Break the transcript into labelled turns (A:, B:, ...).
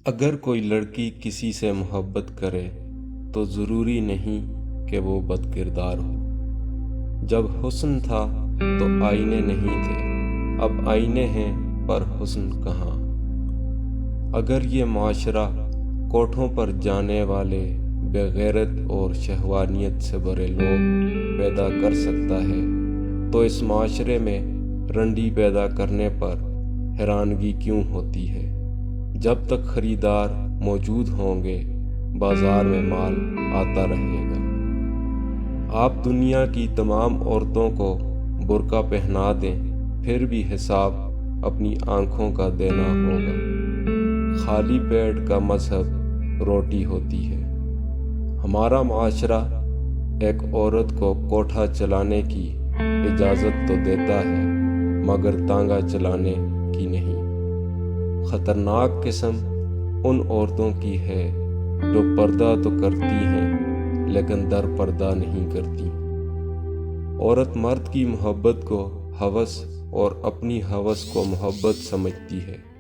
A: اگر کوئی لڑکی کسی سے محبت کرے تو ضروری نہیں کہ وہ بد کردار ہو۔ جب حسن تھا تو آئینے نہیں تھے، اب آئینے ہیں پر حسن کہاں۔ اگر یہ معاشرہ کوٹھوں پر جانے والے بے غیرت اور شہوانیت سے بھرے لوگ پیدا کر سکتا ہے تو اس معاشرے میں رنڈی پیدا کرنے پر حیرانگی کیوں ہوتی ہے؟ جب تک خریدار موجود ہوں گے بازار میں مال آتا رہے گا۔ آپ دنیا کی تمام عورتوں کو برقع پہنا دیں پھر بھی حساب اپنی آنکھوں کا دینا ہوگا۔ خالی پیٹ کا مذہب روٹی ہوتی ہے۔ ہمارا معاشرہ ایک عورت کو کوٹھا چلانے کی اجازت تو دیتا ہے مگر تانگا چلانے کی نہیں۔ خطرناک قسم ان عورتوں کی ہے جو پردہ تو کرتی ہیں لیکن در پردہ نہیں کرتی۔ عورت مرد کی محبت کو ہوس اور اپنی ہوس کو محبت سمجھتی ہے۔